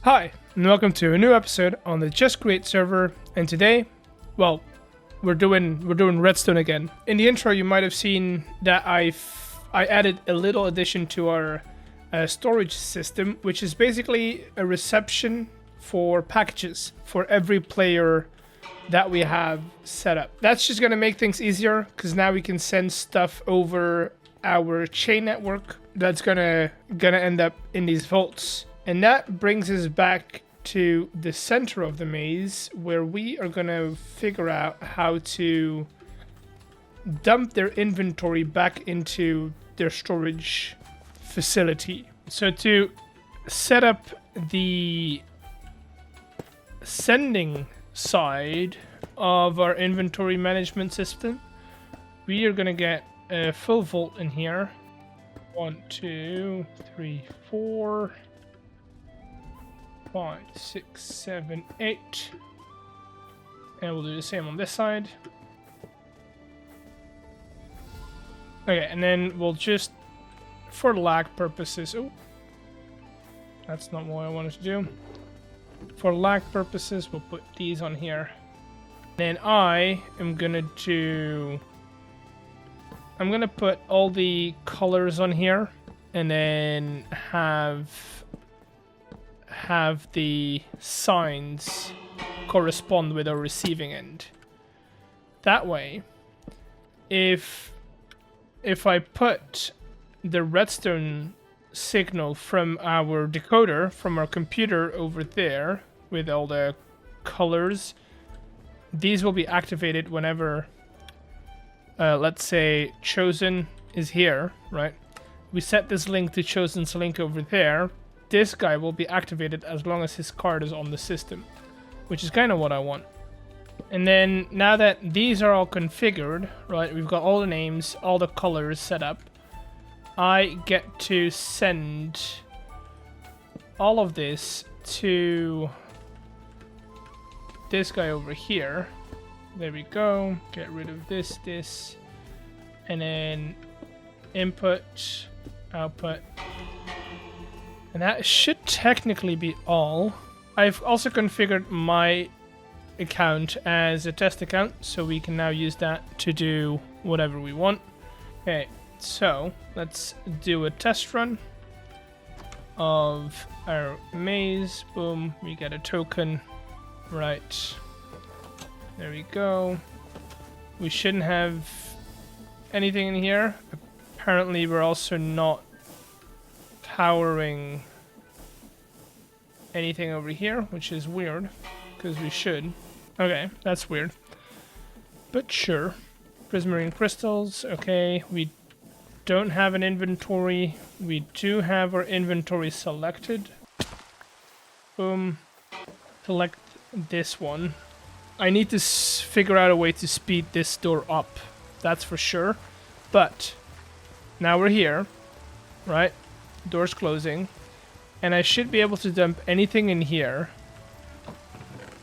Hi, and welcome to a new episode on the Just Create server. And today, well, we're doing redstone again. In the intro, you might have seen that I added a little addition to our storage system, which is basically a reception for packages for every player that we have set up. That's just gonna make things easier because now we can send stuff over our chain network that's gonna end up in these vaults. And that brings us back to the center of the maze, where we are gonna figure out how to dump their inventory back into their storage facility. So to set up the sending side of our inventory management system, we are gonna get a full vault in here. 1, 2, 3, 4, 5, 6, 7, 8. And we'll do the same on this side. Okay, and then we'll just, for lag purposes, oh, that's not what I wanted to do. For lag purposes, we'll put these on here. Then I am gonna put all the colors on here, and then have the signs correspond with our receiving end. That way, if I put the redstone signal from our decoder, from our computer over there with all the colors, these will be activated whenever, let's say, Chosen is here, right? We set this link to Chosen's link over there. This guy will be activated as long as his card is on the system, which is kind of what I want. And then now that these are all configured, right, we've got all the names, all the colors set up, I get to send all of this to this guy over here. There we go. Get rid of this, and then input, output. And that should technically be all. I've also configured my account as a test account, so we can now use that to do whatever we want. Okay, so let's do a test run of our maze. Boom, we get a token. Right. There we go. We shouldn't have anything in here. Apparently we're also not powering anything over here, which is weird, because we should. Okay, that's weird. But sure. Prismarine crystals, okay. We don't have an inventory. We do have our inventory selected. Boom. Select this one. I need to figure out a way to speed this door up. That's for sure. But now we're here, right? Door's closing. And I should be able to dump anything in here.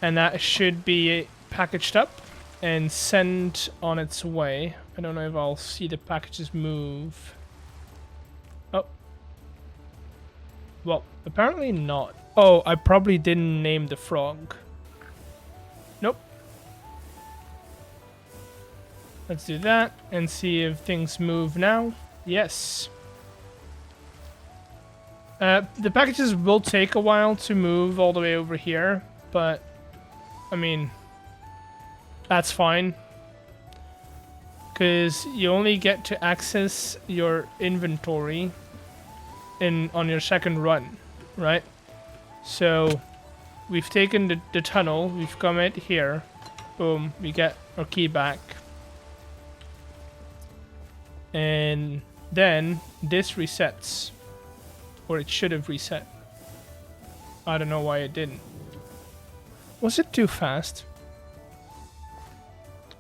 And that should be packaged up and sent on its way. I don't know if I'll see the packages move. Oh. Well, apparently not. Oh, I probably didn't name the frog. Nope. Let's do that and see if things move now. Yes. The packages will take a while to move all the way over here, but I mean, that's fine. Because you only get to access your inventory on your second run, right? So we've taken the tunnel, we've come in here, boom, we get our key back. And then this resets. Or it should have reset. I don't know why it didn't. Was it too fast?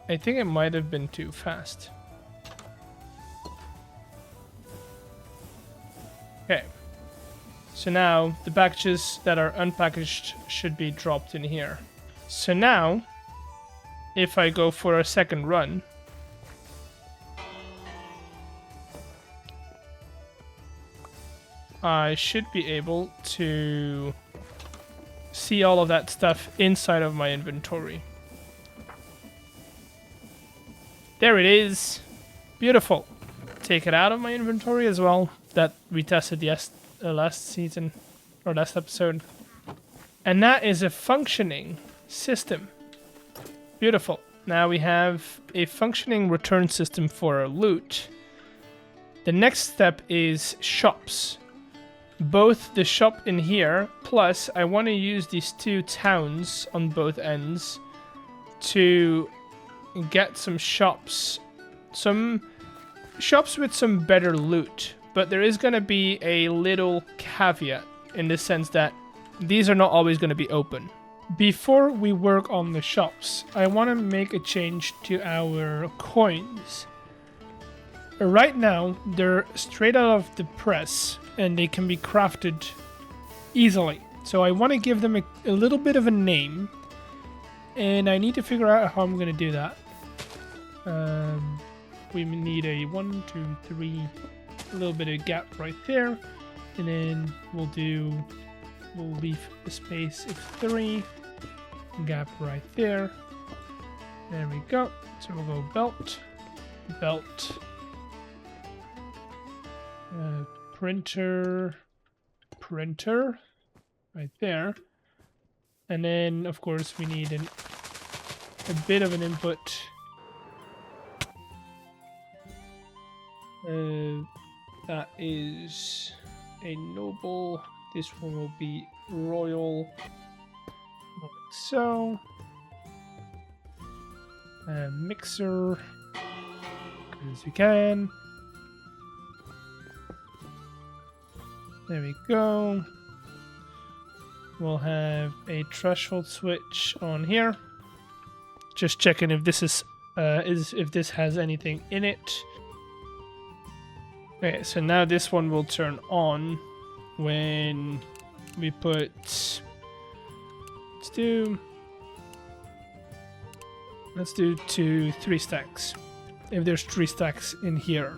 I think it might have been too fast. Okay. So now the packages that are unpackaged should be dropped in here. So now, if I go for a second run, I should be able to see all of that stuff inside of my inventory. There it is. Beautiful. Take it out of my inventory as well. That we tested last season or last episode. And that is a functioning system. Beautiful. Now we have a functioning return system for our loot. The next step is shops. Both the shop in here, plus I want to use these 2 towns on both ends to get some shops. Some shops with some better loot. But there is going to be a little caveat in the sense that these are not always going to be open. Before we work on the shops, I want to make a change to our coins. Right now, they're straight out of the press and they can be crafted easily. So I want to give them a little bit of a name, and I need to figure out how I'm going to do that. We need a 1, 2, 3, a little bit of gap right there, and then we'll leave a space of 3, gap right there. There we go. So we'll go belt, printer, right there. And then, of course, we need a bit of an input. That is a noble. This one will be royal. Like so. Mixer. Good as we can. There we go. We'll have a threshold switch on here. Just checking if this is if this has anything in it. Okay, so now this one will turn on when we put. Let's do 3 stacks. If there's 3 stacks in here.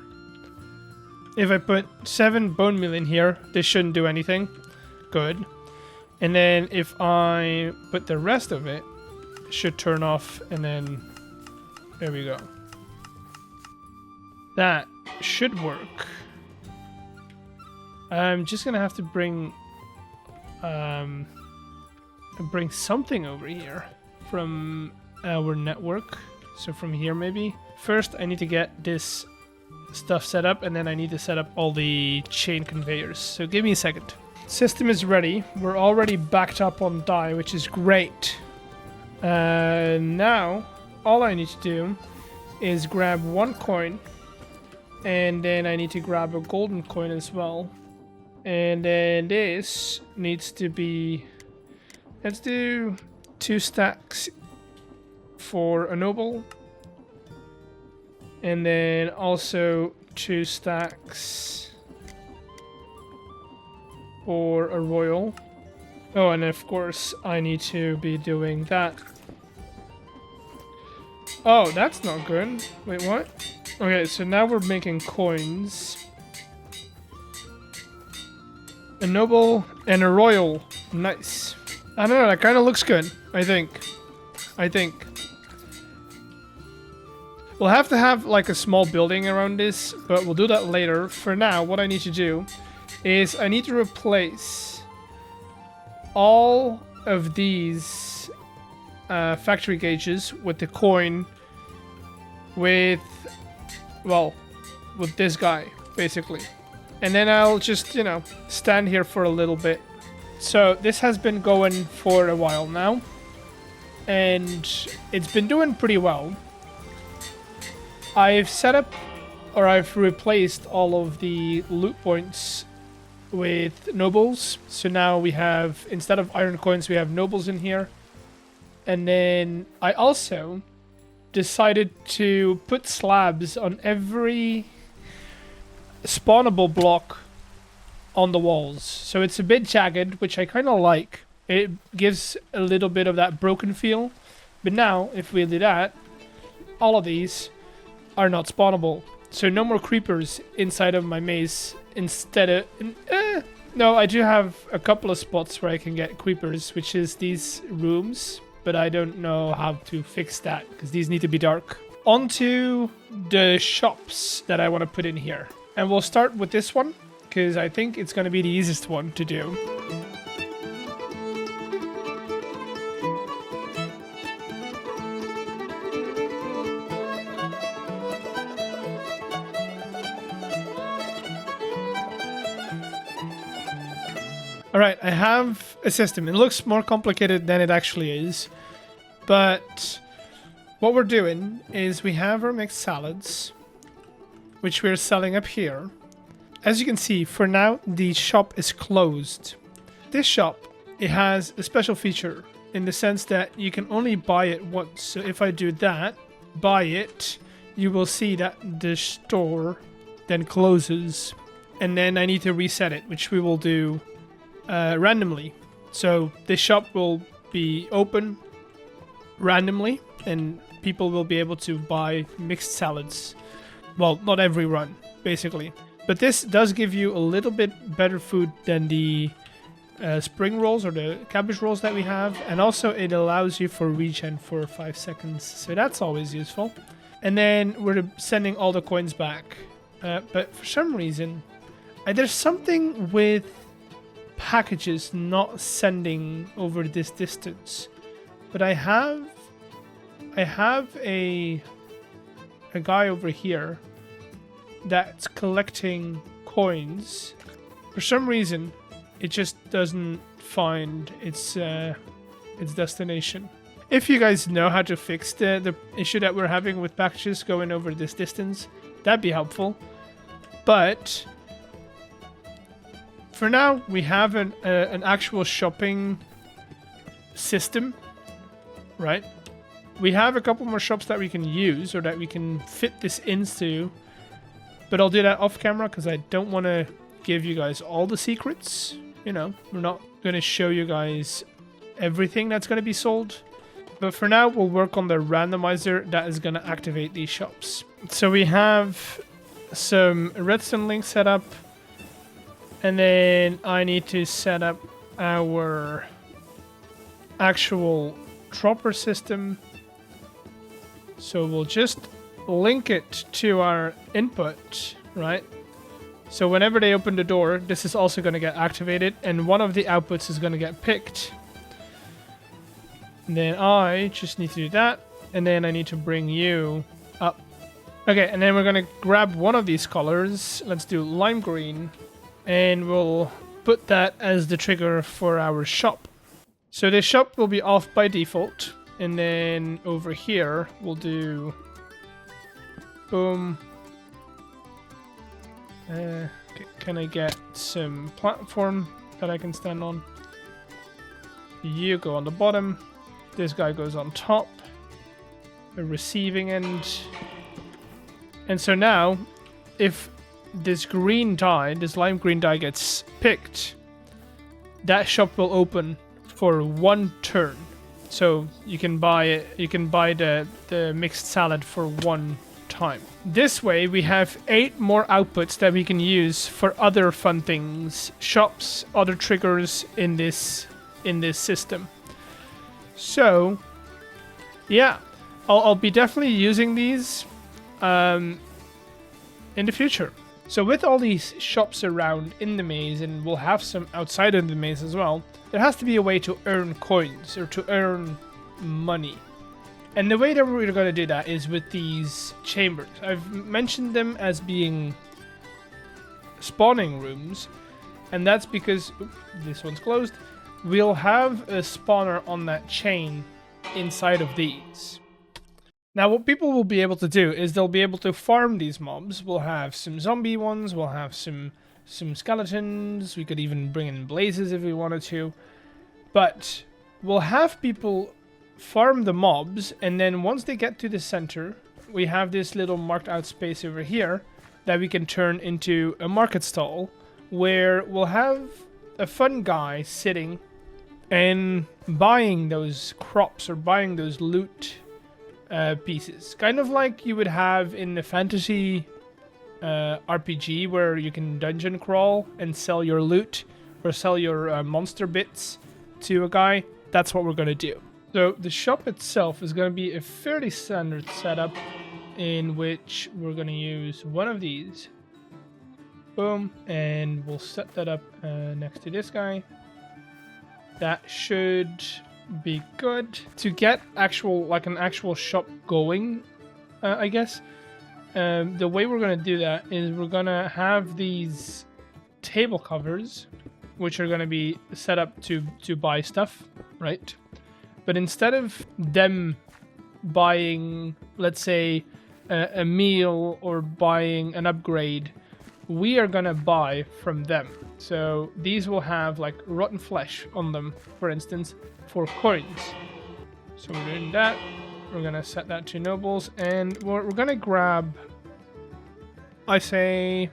If I put 7 bone meal in here, this shouldn't do anything. Good. And then if I put the rest of it, it should turn off, and then there we go. That should work. I'm just gonna have to bring something over here from our network. So from here maybe. First I need to get this stuff set up, and then I need to set up all the chain conveyors. So give me a second. System is ready. We're already backed up on dye, which is great. Now all I need to do is grab 1 coin, and then I need to grab a golden coin as well. And then this needs to be, let's do 2 stacks for a noble. And then also 2 stacks for a royal. Oh, and of course I need to be doing that. Oh, that's not good. Wait, what? Okay, so now we're making coins. A noble and a royal. Nice. I don't know, that kind of looks good, I think. We'll have to have like a small building around this, but we'll do that later. For now, what I need to do is I need to replace all of these factory gauges with the coin with this guy, basically. And then I'll just, stand here for a little bit. So this has been going for a while now, and it's been doing pretty well. I've replaced all of the loot points with nobles. So now we have, instead of iron coins, we have nobles in here. And then I also decided to put slabs on every spawnable block on the walls. So it's a bit jagged, which I kind of like. It gives a little bit of that broken feel. But now, if we do that, all of these are not spawnable. So no more creepers inside of my maze. Instead of No, I do have a couple of spots where I can get creepers, which is these rooms, but I don't know how to fix that because these need to be dark. Onto the shops that I want to put in here. And we'll start with this one because I think it's going to be the easiest one to do. Alright, I have a system. It looks more complicated than it actually is. But what we're doing is we have our mixed salads, which we're selling up here. As you can see, for now, the shop is closed. This shop, it has a special feature in the sense that you can only buy it once. So if I do that, buy it, you will see that the store then closes. And then I need to reset it, which we will do randomly. So this shop will be open randomly and people will be able to buy mixed salads. Well, not every run, basically. But this does give you a little bit better food than the spring rolls or the cabbage rolls that we have. And also it allows you for regen for 5 seconds. So that's always useful. And then we're sending all the coins back. But for some reason, there's something with packages not sending over this distance. But I have a guy over here that's collecting coins. For some reason, it just doesn't find its destination. If you guys know how to fix the issue that we're having with packages going over this distance, that'd be helpful. But for now, we have an actual shopping system, right? We have a couple more shops that we can use or that we can fit this into, but I'll do that off camera because I don't want to give you guys all the secrets. You know, we're not going to show you guys everything that's going to be sold. But for now, we'll work on the randomizer that is going to activate these shops. So we have some redstone links set up. And then I need to set up our actual dropper system. So we'll just link it to our input, right? So whenever they open the door, this is also going to get activated. And one of the outputs is going to get picked. And then I just need to do that. And then I need to bring you up. Okay, and then we're going to grab one of these colors. Let's do lime green. And we'll put that as the trigger for our shop. So the shop will be off by default. And then over here, we'll do... boom. Can I get some platform that I can stand on? You go on the bottom. This guy goes on top. The receiving end. And so now, if this green die, this lime green die gets picked, that shop will open for 1 turn. So you can buy it, you can buy the mixed salad for 1 time. This way we have 8 more outputs that we can use for other fun things, shops, other triggers in this system. So yeah, I'll be definitely using these in the future. So with all these shops around in the maze, and we'll have some outside of the maze as well, there has to be a way to earn coins or to earn money. And the way that we're going to do that is with these chambers. I've mentioned them as being spawning rooms, and that's because this one's closed. We'll have a spawner on that chain inside of these. Now what people will be able to do is they'll be able to farm these mobs. We'll have some zombie ones, we'll have some skeletons, we could even bring in blazes if we wanted to. But we'll have people farm the mobs, and then once they get to the center, we have this little marked out space over here that we can turn into a market stall, where we'll have a fun guy sitting and buying those crops or buying those loot pieces, kind of like you would have in the fantasy RPG where you can dungeon crawl and sell your loot, or sell your monster bits to a guy, that's what we're going to do. So the shop itself is going to be a fairly standard setup in which we're going to use one of these. Boom. And we'll set that up next to this guy. That should be good. To get an actual shop going, I guess, the way we're going to do that is we're going to have these table covers, which are going to be set up to buy stuff, right? But instead of them buying, let's say, a meal or buying an upgrade, we are going to buy from them. So these will have like rotten flesh on them, for instance, for coins. So we're doing that. We're going to set that to nobles, and we're going to grab, I say,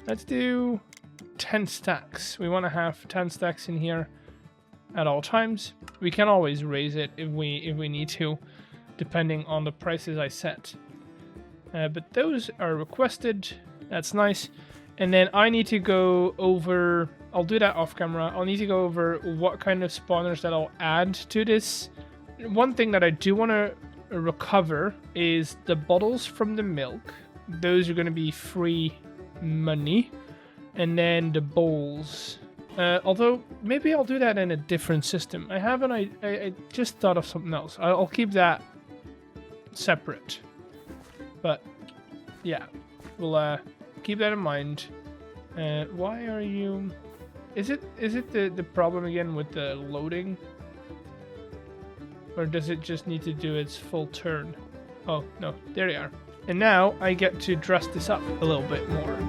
let's do 10 stacks. We want to have 10 stacks in here at all times. We can always raise it if we need to, depending on the prices I set. But those are requested. That's nice. And then I need to go over, I'll do that off camera. I'll need to go over what kind of spawners that I'll add to this. One thing that I do want to recover is the bottles from the milk. Those are going to be free money. And then the bowls. Although, maybe I'll do that in a different system. I just thought of something else. I'll keep that separate. But, yeah. We'll keep that in mind. Why are you... Is it the problem again with the loading? Or does it just need to do its full turn? Oh, no. There you are. And now I get to dress this up a little bit more.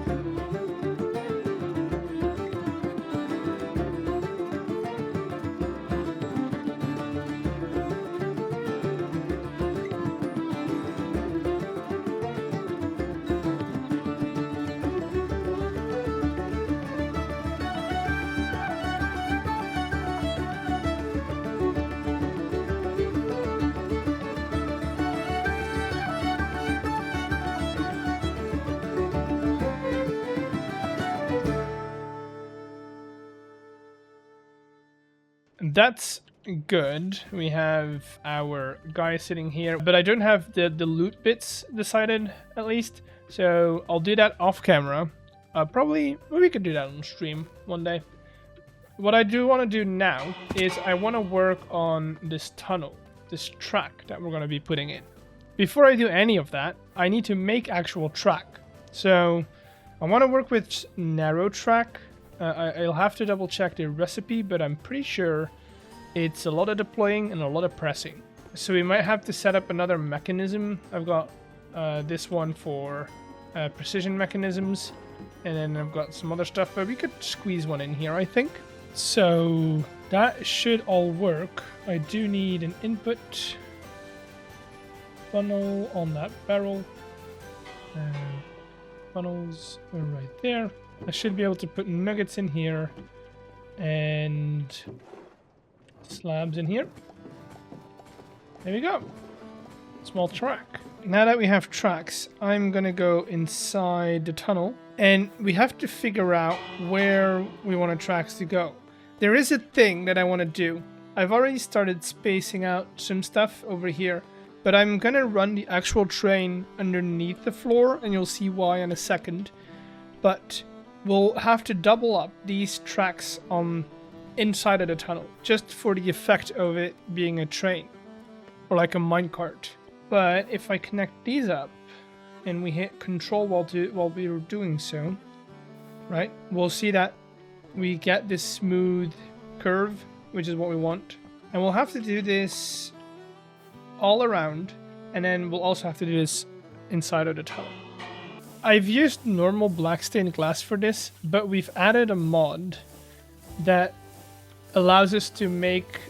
That's good. We have our guy sitting here, but I don't have the loot bits decided, at least. So I'll do that off camera. Probably, we could do that on stream one day. What I do want to do now is I want to work on this tunnel, this track that we're going to be putting in. Before I do any of that, I need to make actual track. So I want to work with narrow track. I'll have to double check the recipe, but I'm pretty sure it's a lot of deploying and a lot of pressing. So we might have to set up another mechanism. I've got this one for precision mechanisms, and then I've got some other stuff, but we could squeeze one in here, I think. So that should all work. I do need an input funnel on that barrel. Funnels are right there. I should be able to put nuggets in here and slabs in here. There we go. Small track. Now that we have tracks, I'm gonna go inside the tunnel, and we have to figure out where we want our tracks to go. There is a thing that I want to do. I've already started spacing out some stuff over here, but I'm gonna run the actual train underneath the floor, and you'll see why in a second. But we'll have to double up these tracks on inside of the tunnel, just for the effect of it being a train, or like a minecart. But if I connect these up, and we hit control while we were doing so, right, we'll see that we get this smooth curve, which is what we want. And we'll have to do this all around, and then we'll also have to do this inside of the tunnel. I've used normal black stained glass for this, but we've added a mod that allows us to make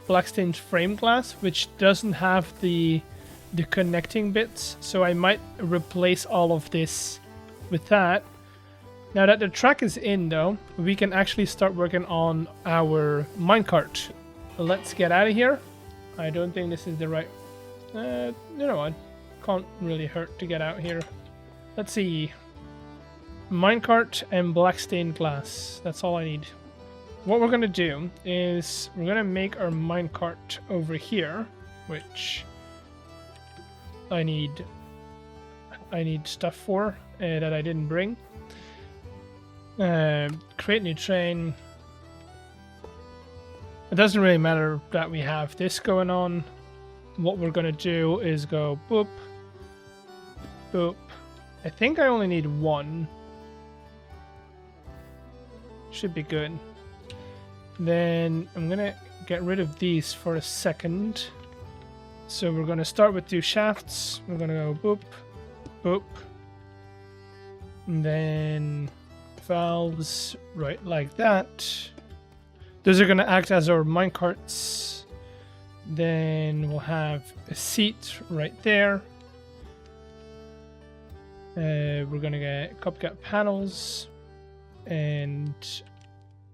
black stained frame glass, which doesn't have the connecting bits. So I might replace all of this with that. Now that the track is in, though, we can actually start working on our minecart. Let's get out of here. I don't think this is the right... you know what? Can't really hurt to get out here. Let's see. minecart and black stained glass. That's all I need. What we're gonna do is we're gonna make our minecart over here, which I need stuff for that I didn't bring. Create new train. It doesn't really matter that we have this going on. What we're gonna do is go boop, boop. I think I only need one. Should be good. Then I'm gonna get rid of these for a second. So we're gonna start with 2 shafts. We're gonna go boop, boop. And then valves right like that. Those are gonna act as our minecarts. Then we'll have a seat right there. We're gonna get copycat panels and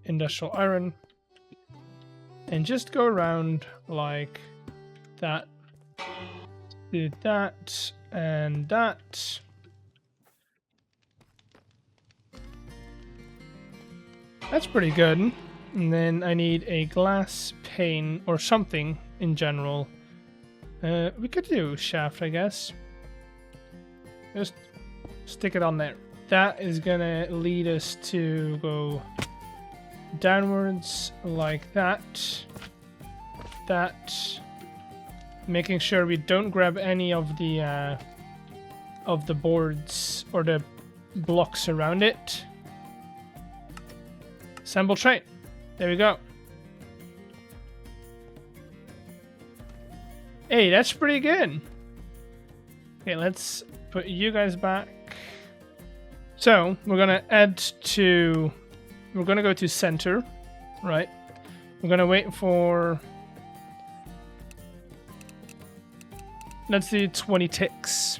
industrial iron. And just go around like that. Do that and that. That's pretty good. And then I need a glass pane or something in general. We could do shaft, I guess. Just stick it on there. That is gonna lead us to go downwards like that. That. Making sure we don't grab any of the boards or the blocks around it. Assemble train. There we go. Hey, that's pretty good. Okay, let's put you guys back. So we're gonna we're gonna go to center, right? We're gonna wait for, let's do 20 ticks.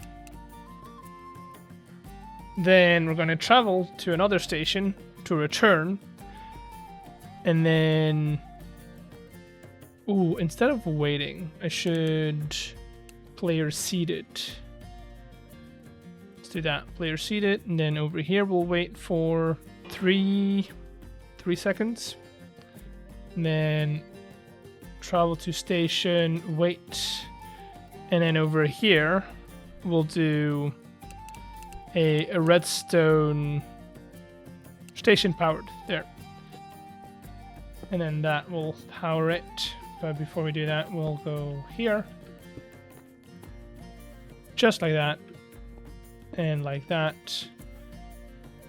Then we're gonna travel to another station to return. And then, ooh, instead of waiting, I should player seated. Let's do that, player seated, and then over here we'll wait for 3 seconds. And then travel to station, wait. And then over here, we'll do a redstone station powered, there. And then that will power it. But before we do that, we'll go here. Just like that. And like that.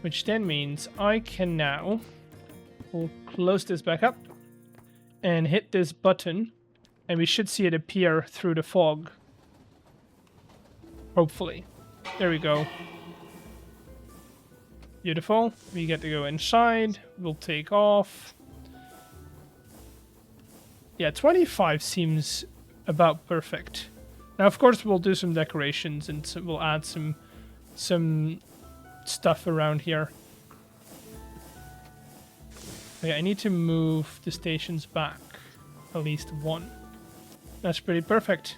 Which then means I can now, we'll close this back up and hit this button. And we should see it appear through the fog. Hopefully. There we go. Beautiful. We get to go inside. We'll take off. Yeah, 25 seems about perfect. Now, of course, we'll do some decorations and we'll add some stuff around here. Okay, I need to move the stations back at least one. That's pretty perfect.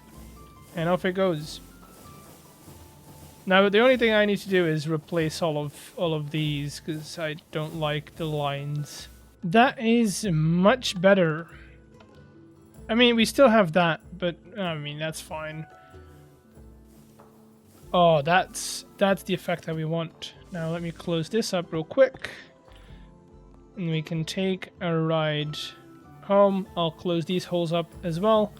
And off it goes. Now, the only thing I need to do is replace all of these because I don't like the lines. That is much better. I mean, we still have that, but I mean, that's fine. Oh, that's the effect that we want. Now let me close this up real quick. And we can take a ride home. I'll close these holes up as well.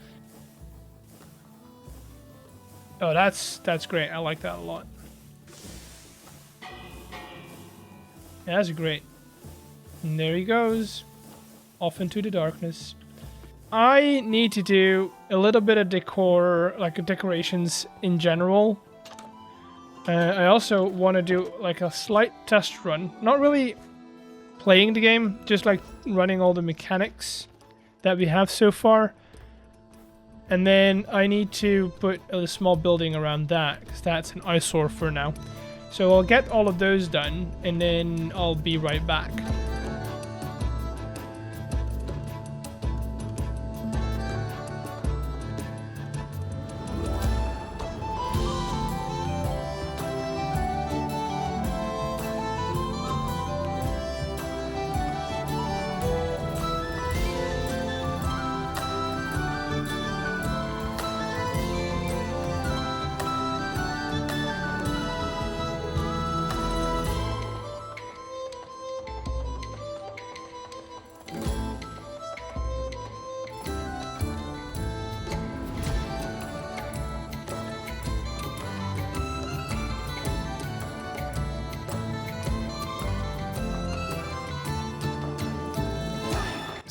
Oh, that's great. I like that a lot. Yeah, that's great. And there he goes. Off into the darkness. I need to do a little bit of decor, like decorations in general. I also want to do like a slight test run. Not really playing the game, just like running all the mechanics that we have so far. And then I need to put a small building around that, because that's an eyesore for now. So I'll get all of those done, and then I'll be right back.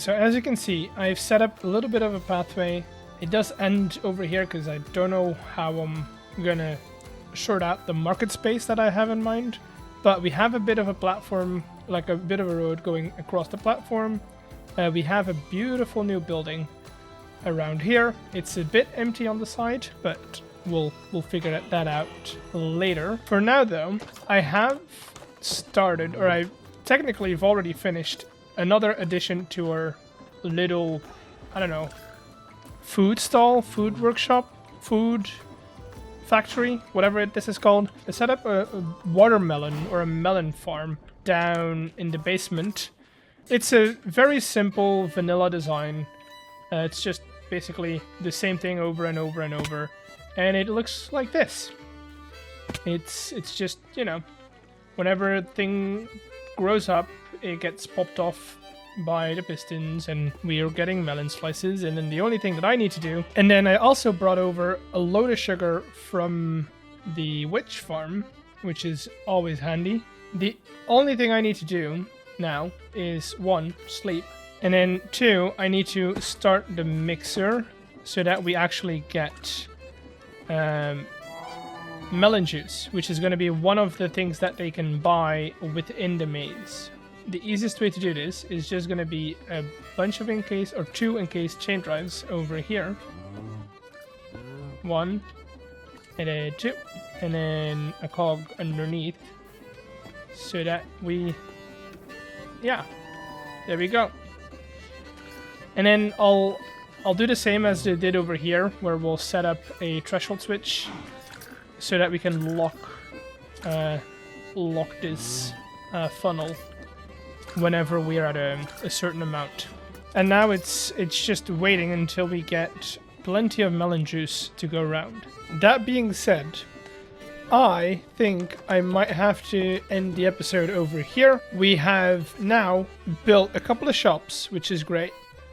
So as you can see, I've set up a little bit of a pathway. It does end over here because I don't know how I'm gonna sort out the market space that I have in mind. But we have a bit of a platform, like a bit of a road going across the platform. We have a beautiful new building around here. It's a bit empty on the side, but we'll figure that out later. For now though, I have started, or I technically have already finished another addition to our little, I don't know, food stall, food workshop, food factory, whatever this is called. I set up a watermelon or a melon farm down in the basement. It's a very simple vanilla design. It's just basically the same thing over and over and over, and it looks like this. It's just, you know, whenever a thing grows up, it gets popped off by the pistons, and we are getting melon slices. And then the only thing that I need to do, and then I also brought over a load of sugar from the witch farm, which is always handy. The only thing I need to do now is 1, sleep, and then 2, I need to start the mixer so that we actually get melon juice, which is going to be one of the things that they can buy within the maze. The easiest way to do this is just going to be a bunch of encased, or 2 encased chain drives over here. 1, and then 2, and then a cog underneath, so that we, yeah, there we go. And then I'll do the same as I did over here, where we'll set up a threshold switch so that we can lock this funnel whenever we're at a certain amount. And now it's just waiting until we get plenty of melon juice to go around. That being said, I think I might have to end the episode over here. We have now built a couple of shops, which is great.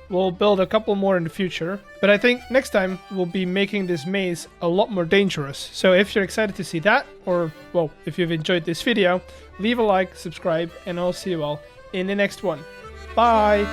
We'll build a couple more in the future, but I think next time we'll be making this maze a lot more dangerous. So if you're excited to see that, or, well, if you've enjoyed this video, leave a like, subscribe, and I'll see you all in the next one. Bye!